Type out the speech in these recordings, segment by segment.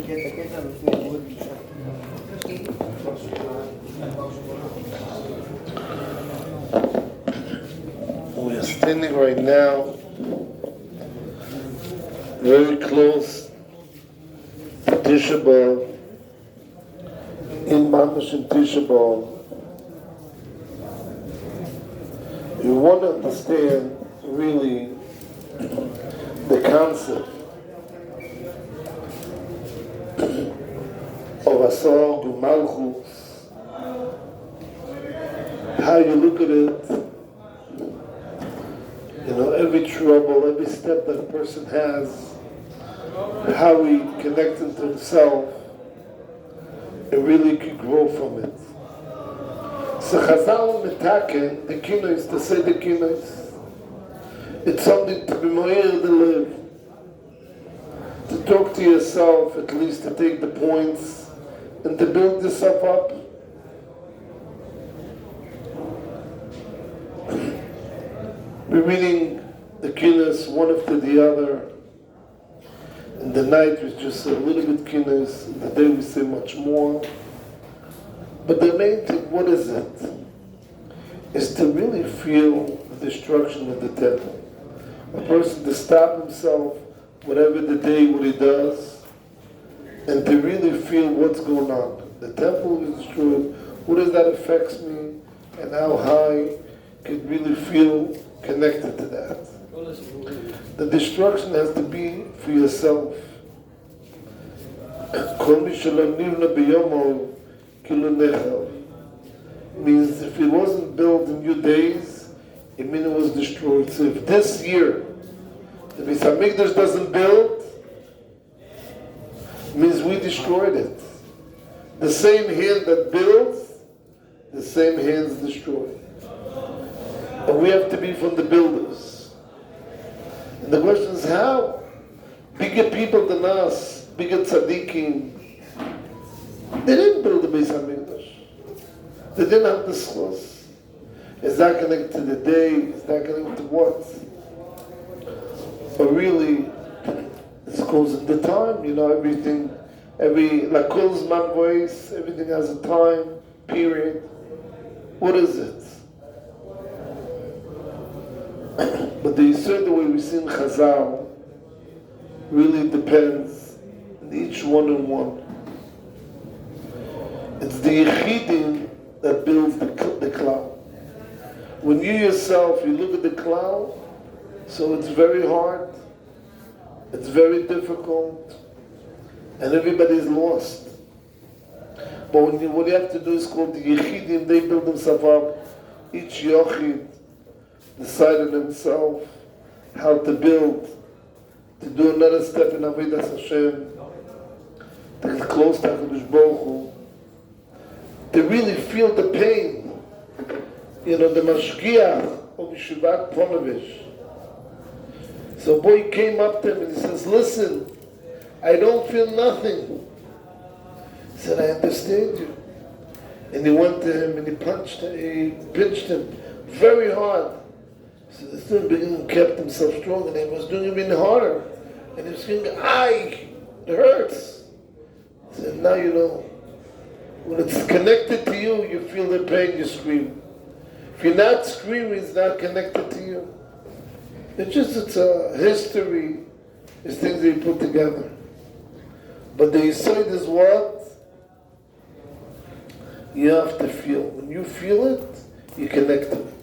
We are standing right now very close to Tisha B'Av, in Mamash and Tisha B'Av. You want to understand really the concept of Asar Malchus, how you look at it. You know, every trouble, every step that a person has, how he connects to himself, and really can grow from it. So Chazal metaken, the kinos, to say the kinos, it's something to be mo'er to live, to talk to yourself, at least to take the points, and to build yourself up. We're reading the kinos one after the other. In the night we just say a little bit kinos, in the day we say much more. But the main thing, what is it? Is to really feel the destruction of the temple. A person to stop himself, whatever the day, what he does, and to really feel what's going on. The temple is destroyed, what does that affect me, and how high can really feel connected to that. The destruction has to be for yourself. Means if it wasn't built in your days, it means it was destroyed. So if this year the Beis HaMikdash doesn't build, means we destroyed it. The same hand that builds, the same hands destroy. And we have to be from the builders. And the question is how? Bigger people than us, bigger tzaddikim, they didn't build the Beis HaMikdash. They didn't have the schos. Is that connected to the day? Is that connected to what? But really, it goes in the time, you know, everything, lakol zman voice, everything has a time, period. What is it? But the Yisur, the way we see in Chazal, really depends on each one and one. It's the Yechidim that builds the cloud. When you yourself, you look at the cloud, so it's very hard, it's very difficult, and everybody's lost. But what you have to do is called the Yechidim, they build themselves up, each Yochid decided himself how to build, to do another step in Avodas Hashem, to get close to HaKadosh Baruch Hu, to really feel the pain. You know, the Mashgiach of Yeshivat Ponevezh. So a boy came up to him and he says, listen, I don't feel nothing. He said, I understand you. And he went to him and he pinched him very hard. So the student kept himself strong and he was doing it even harder. And he was screaming, "Aye, it hurts." He said, now you know. When it's connected to you, you feel the pain, you scream. If you're not screaming, it's not connected to you. It's a history, it's things that you put together. But the Yisod is what? You have to feel. When you feel it, you connect to it.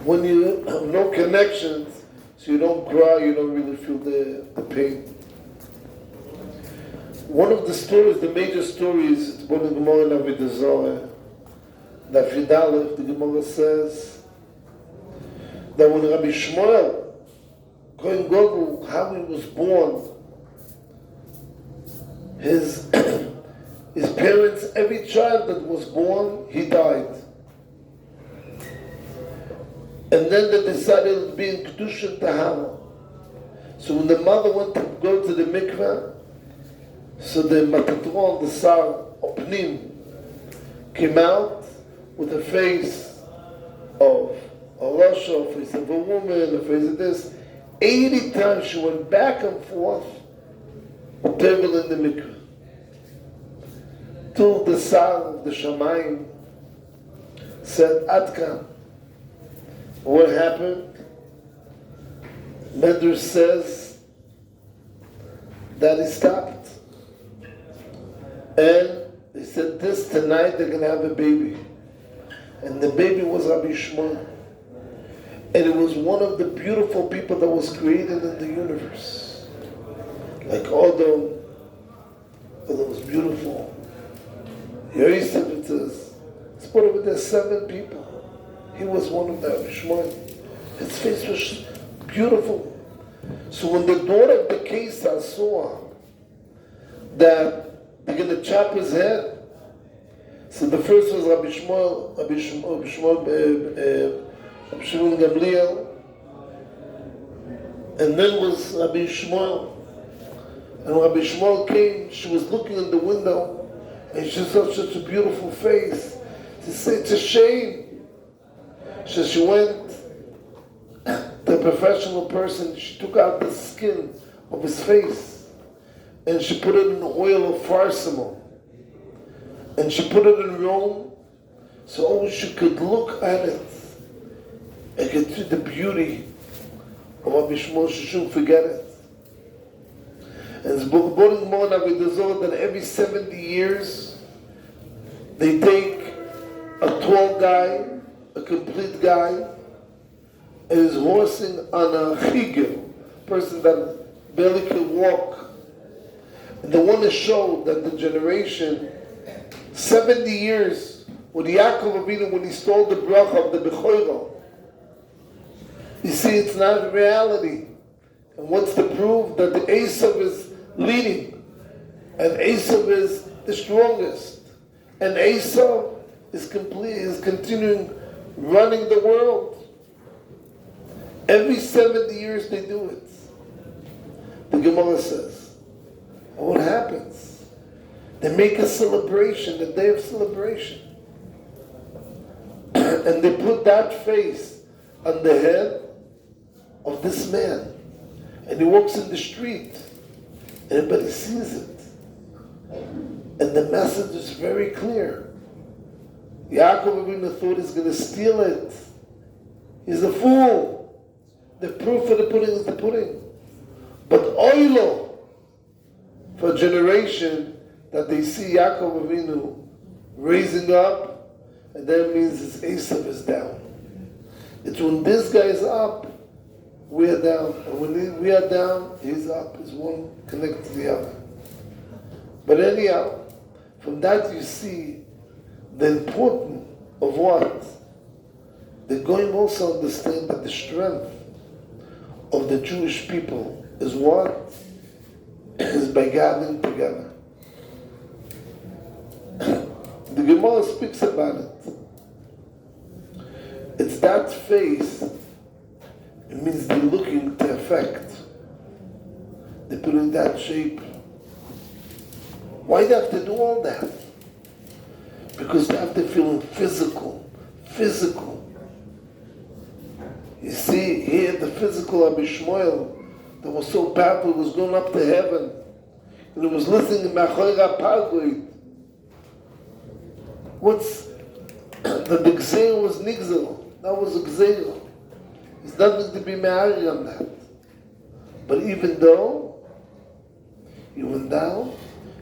When you have no connections, so you don't cry, you don't really feel the pain. One of the stories, the major stories, it's one of the Gemara in Avodah Zarah. That Fidalef, the Gemara says that when Rabbi Shmuel, Kohen Gadol, how he was born, his parents, every child that was born, he died. And then they decided to be in Kedusha Tahara. So when the mother went to go to the mikveh, so the Matatron, the Sar, Opnim, came out with a face of a Rasha, a face of a woman, a face of this. 80 times she went back and forth tevel in the mikveh. Till the Sar, the Shamayim, said, Adkan. What happened? Medrash says that he stopped. And he said, this tonight they're going to have a baby. And the baby was Rabbi Shmuel. And it was one of the beautiful people that was created in the universe. Like Adam, that was beautiful. Yosef, it says, it's put over there 7 people. He was one of them, Shmuel. His face was beautiful. So when the daughter of the Kesar saw that they're going to chop his head, so the first was Rabbi Shmuel Gamliel, and then was Rabbi Shmuel. And when Rabbi Shmuel came, she was looking in the window, and she saw such a beautiful face. She said, it's a shame. So she went, the professional person, she took out the skin of his face, and she put it in the oil of farsimon. And she put it in Rome, so she could look at it and could see the beauty of Rabbi Shmuel. She shouldn't forget it. And it's Mourning that every 70 years they take a tall guy, a complete guy, and is horsing on a chigel, person that barely can walk. And they want to show that the generation, 70 years, with Yaakov Avinu, when he stole the bracha of the Bechoiro, you see, it's not reality. And what's the proof that the Esav is leading? And Esav is the strongest. And Esav is continuing running the world. Every 70 years they do it. The Gemara says. And what happens? They make a celebration, a day of celebration. And they put that face on the head of this man. And he walks in the street. Everybody sees it. And the message is very clear. Yaakov Avinu thought he's going to steal it. He's a fool. The proof of the pudding is the pudding. But oilo, for a generation that they see Yaakov Avinu raising up, and that means his Esav is down. It's when this guy is up, we are down. And when we are down, he's up. It's one connected to the other. But anyhow, from that you see the importance of what? They're going to also understand that the strength of the Jewish people is what? Is by gathering together. The Gemara speaks about it. It's that face. It means they're looking to affect. They put in that shape. Why do they have to do all that? Because they have to feel physical. Physical. You see, here the physical Rabbi Shmuel that was so powerful, was going up to heaven. And he was listening to Machoira Pargoid. What's the Gzeil was Nigzel. That was a Gzeil. There's nothing to be married on that. But even though he went down,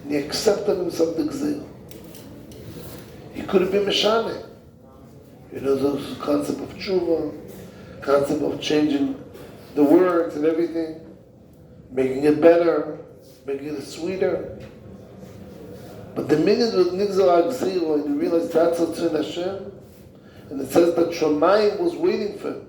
and he accepted himself the Gzeil. He could have been Meshane. You know, those concept of tshuva, concept of changing the words and everything, making it better, making it sweeter. But the minute with Nigzal Agzil, and you realize that's Tzin Hashem, and it says that Shomayim was waiting for him.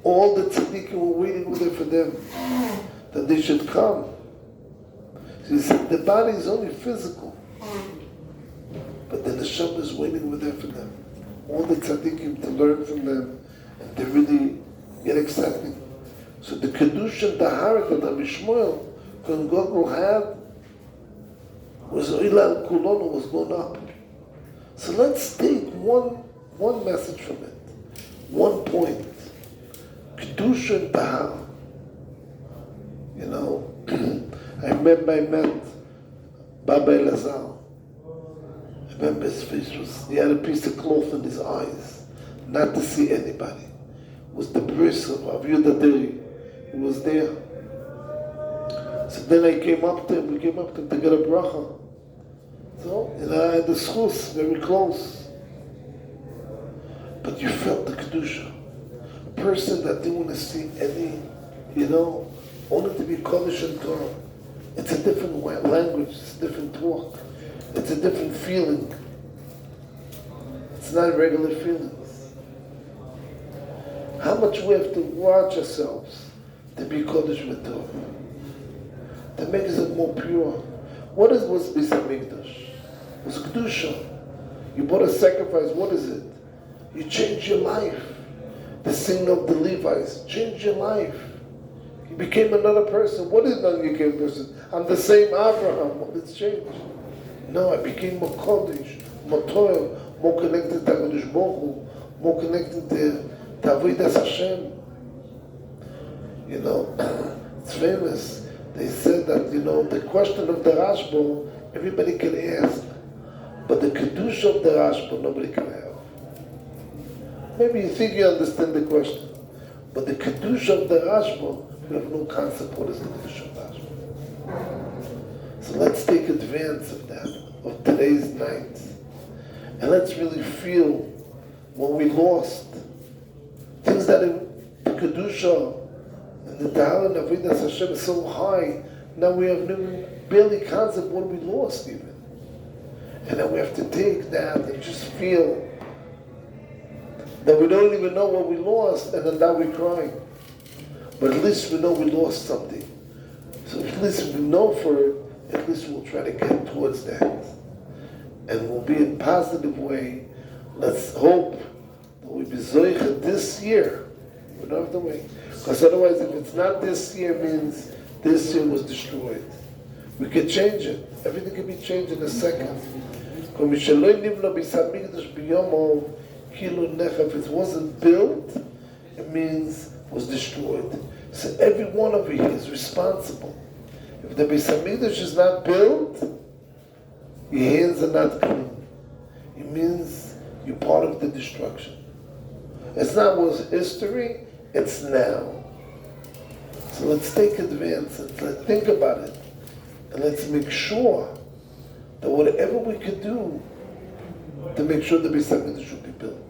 All the tzaddikim were waiting there for them, that they should come. So he said, the body is only physical, but the neshama is waiting over there for them. All the tzaddikim to learn from them, and they really get excited. So the kedusha and taharat that Rabbi Shmuel Kohen Gadol had was Oila Kulonu was going up. So let's take one message from it, one point. Kedusha and tahara. You know, I remember I met Baba Elazar. I remember his face he had a piece of cloth in his eyes, not to see anybody. It was the bris of Avyuda Deri. He was there. So then I came up to him, we came up to him to get a bracha. So, I had the schus very close. But you felt the Kedusha. A person that didn't want to see any, only to be Kodesh and Torah. It's a different language, it's a different talk. It's a different feeling. It's not regular feelings. How much we have to watch ourselves to be Kodesh with Torah. That makes it more pure. What was Beis HaMikdash? It was Kedusha. You brought a sacrifice, what is it? You change your life. The singing of the Levites, change your life. You became another person. What is not you became a person? I'm the same Avraham. What has changed? No, I became more Kodesh, more Torah, more connected to HaKadosh Baruch Hu, more connected to Avodas Hashem. It's famous. They said that, the question of the Rashba, everybody can ask. But the Kedusha of the Rashba, nobody can have. Maybe you think you understand the question. But the Kedusha of the Rashba, we have no concept what is the Kedusha of the Rashba. So let's take advance of that, of today's night. And let's really feel what we lost. Things that in the Kedusha, and the Ta'ala and Avodas Hashem is so high, now we have barely concept what we lost even. And then we have to take that and just feel that we don't even know what we lost, and then now we cry. But at least we know we lost something. So at least we know for it, at least we'll try to get towards that. And we'll be in a positive way. Let's hope that we'll be zoicha this year. We don't have to wait. Because otherwise, if it's not this year, it means this year was destroyed. We can change it. Everything can be changed in a second. If it wasn't built, it means it was destroyed. So every one of you is responsible. If the Beis HaMikdash is not built, your hands are not clean. It means you're part of the destruction. It's not was history, it's now. So let's take advance and let's think about it. And let's make sure that whatever we could do to make sure the Beis HaMikdash should be built.